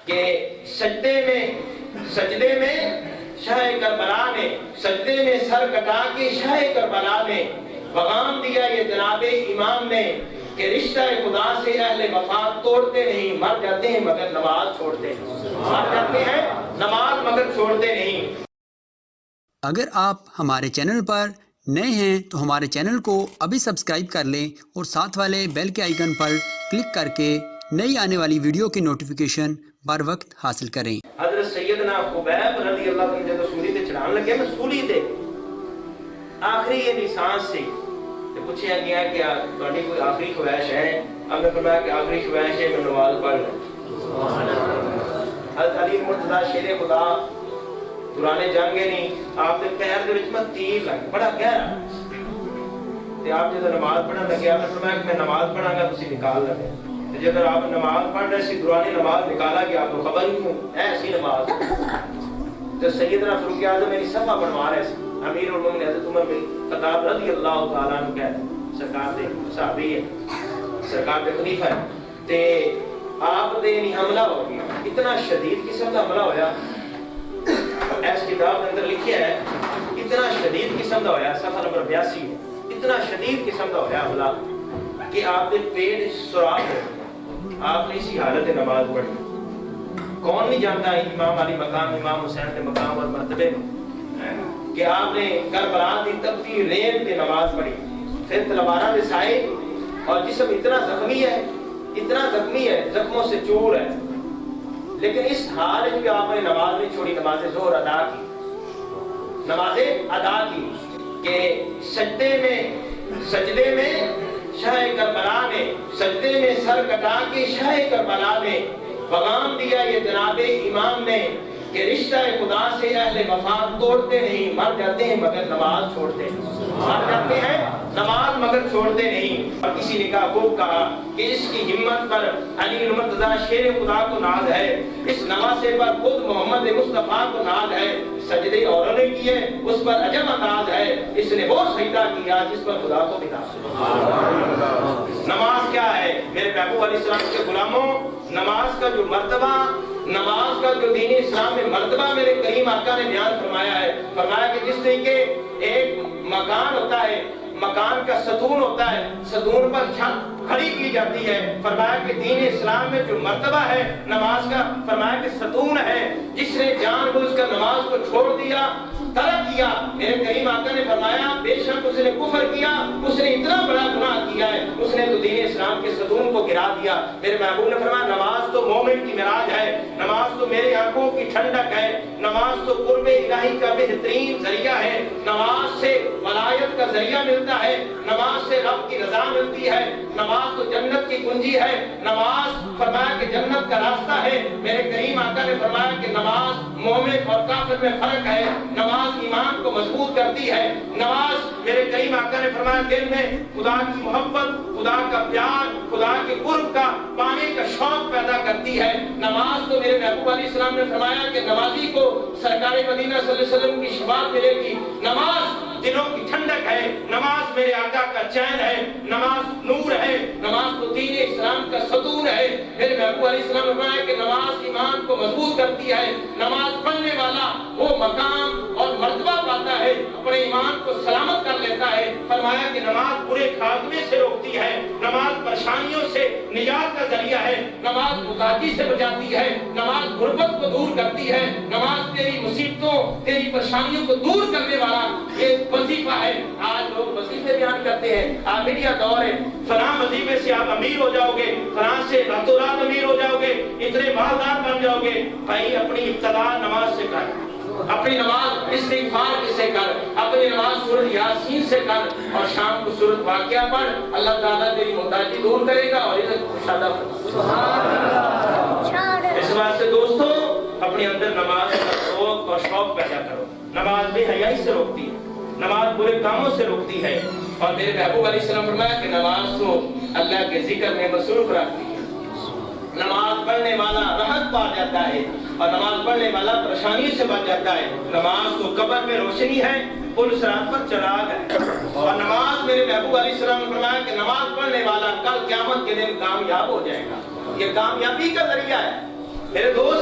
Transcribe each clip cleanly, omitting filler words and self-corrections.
کہ سجدے میں شاہ کربلا نے، سجدے میں سر کٹا کے شاہ کربلا نے پیغام دیا یہ جناب امام نے کہ رشتہ خدا سے اہل وفا توڑتے نہیں، مر جاتے ہیں مگر نماز چھوڑتے ہیں، مر جاتے ہیں نماز مگر چھوڑتے نہیں۔ اگر آپ ہمارے چینل پر نئے ہیں تو ہمارے چینل کو ابھی سبسکرائب کر لیں اور ساتھ والے بیل کے آئیکن پر کلک کر کے نئی آنے والی ویڈیو کی نوٹیفیکیشن بر وقت حاصل کریں۔ حضرت سیدنا خبیب رضی اللہ عنہ جب سولی تے چڑھان لگے میں سولی تے آخری یہ سانس سے پوچھا گیا کہ تہاڈی کوئی آخری خواہش ہے؟ آپ نے فرمایا کہ آخری خواہش ہے میں نماز پڑھ لوں۔ حضرت علی مرتضیٰ شیر خدا دوران جنگ نہیں آپ دے پیر دے وچ میں تیر لگ بڑا گہرا تے آپ جب نماز پڑھن لگے آپ نے فرمایا کہ میں نماز پڑھاں گا تسی نکال لو، تے جب آپ نماز پڑھ رہے سی دوران نماز نکالا گیا آپ کو خبر ہی نہیں ایسی نماز تو سیدنا فاروق اعظم میری صفحہ بنوا رہے سی، امیر المومنین حضرت عمر بن خطاب رضی اللہ تعالیٰ عنہ کہتے ہیں سرکار دے صحابی ہے، سرکار دے خلیفہ ہے، تے آپ دے نہیں حملہ ہو گیا، اتنا شدید قسم کا حملہ ہویا، اس کتاب کے اندر لکھیا ہے اتنا شدید قسم کا ہویا، صفحہ نمبر 82 ہے، اتنا شدید قسم کا ہویا حملہ کہ آپ دے پیٹ سوراخ ہو گیا، آپ نے اسی حالت نماز پڑھی۔ کون نہیں جانتا امام علی مقام، امام حسین کے مقام اور مرتبے کہ آپ نے کربلا دی تپتی ریت پہ نماز پڑھی، پھر تلواراں دے سائے اور جسم اتنا زخمی ہے، زخموں سے چور ہے، لیکن اس حال میں آپ نے نماز نہیں چھوڑی، نماز ظہر ادا کی کہ سجدے میں شاہ کربلا نے، سجدے میں سر کٹا کے شاہ کربلا نے پیغام دیا یہ جناب امام نے کہ رشتہ خدا سے اہل وفا توڑتے نہیں، مر جاتے ہیں مگر نماز چھوڑتے ہیں، مر جاتے ہیں نماز مگر چھوڑتے نہیں۔ اور کسی نے کہا وہ کہا کہ اس کی ہمت پر علی مرتضیٰ شیر خدا کو ناز ہے، اس نواسے پر خود محمد مصطفیٰ کو ناز ہے، سجدے اوروں نے کیے اس پر عجب انداز ہے، اس نے وہ سجدہ کیا جس پر خدا کو بھی ناز ہے۔ نماز کیا ہے میرے محبوب علیہ السلام کے غلاموں؟ نماز کا جو مرتبہ، نماز کا جو دین اسلام میں مرتبہ میرے کریم آقا نے بیان فرمایا ہے، فرمایا کہ جس طریقے ایک مکان ہوتا ہے، مکان کا ستون ہوتا ہے، ستون پر چھت کھڑی کی جاتی ہے، فرمایا کہ دین اسلام میں جو مرتبہ ہے نماز کا، فرمایا کہ ستون ہے، جس نے جان بوجھ کر نماز کو چھوڑ دیا، ترک کیا، میرے کریم آقا نے فرمایا بے شک اس نے کفر کیا، اس نے اتنا بڑا گناہ کیا ہے، اس نے تو دین اسلام کے ستون کو گرا دیا۔ میرے محبوب نے فرمایا نماز تو مومن کی معراج ہے، نماز تو میرے آنکھوں کی ٹھنڈک ہے، نماز تو قرب الہی کا بہترین ذریعہ ہے، نماز سے ولایت کا ذریعہ ملتا ہے، نماز سے رب کی رضا ملتی ہے، نماز تو جنت کی کنجی ہے، نماز فرمایا کہ جنت کا راستہ ہے۔ میرے کریم آقا نے فرمایا کہ نماز مومن اور کافر میں فرق ہے، نماز ایمان کو مضبوط کرتی ہے، نماز میرے کریم آقا نے فرمایا دل میں خدا کی محبت، خدا کا پیار، خدا کے قرب کا پانے کا شوق پیدا کرتی ہے، نماز تو میرے محبوب علیہ السلام نے فرمایا کہ نمازی کو سرکار مدینہ صلی اللہ علیہ وسلم کی شفاعت ملے گی، نماز دلوں کی ٹھنڈک ہے، نماز میرے آقا کا چین ہے، نماز نور ہے، نماز تو دین اسلام کا ستون ہے۔ میرے محبوب علیہ السلام نے فرمایا کہ نماز ایمان کو مضبوط کرتی ہے، نماز پڑھنے والا وہ مقام اور مرتبہ پاتا ہے، اپنے ایمان کو سلامت کر لیتا ہے۔ فرمایا کہ نماز برے خاتمے سے روکتی ہے، نماز پریشانیوں سے نجات کا ذریعہ ہے، نماز محتاجی سے بچاتی ہے، نماز غربت کو دور کرتی ہے، نماز تیری مصیبتوں، تیری پریشانیوں کو دور کرنے والا یہ وظیفہ ہے۔ آج لوگ وظیفے بیان کرتے ہیں، میڈیا دور ہے، فلاں وظیفے سے آپ امیر ہو جاؤ گے، فلاں سے راتوں رات امیر ہو جاؤ گے، اتنے مالدار بن جاؤ گے۔ بھائی اپنی ابتدا نماز سے کر، اپنی نماز استغفار سے کر، اپنی نماز سورۃ یاسین سے کر، اور شام کو سورۃ واقعہ پڑھ، اللہ تعالیٰ تیری محتاجی دور کرے گا اور عزت کو شادہ فرمائے۔ اس بات سے دوستو اپنے اندر نماز کا ذوق اور شوق پیدا کرو۔ نماز بے حیائی سے روکتی ہے، نماز برے کاموں سے روکتی ہے، اور میرے محبوب علیہ السلام فرمایا کہ نماز تو اللہ کے ذکر میں مصروف رکھتی ہے۔ نماز پڑھنے والا راحت پا جاتا ہے، اور نماز پڑھنے والا پریشانی سے بچ جاتا ہے۔ نماز تو قبر میں روشنی ہے، پل صراط پر چراغ ہے، اور نماز میرے محبوب علیہ السلام نے فرمایا کہ نماز پڑھنے والا کل قیامت کے دن کامیاب ہو جائے گا، یہ کامیابی کا ذریعہ ہے۔ میرے دوست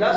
10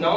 9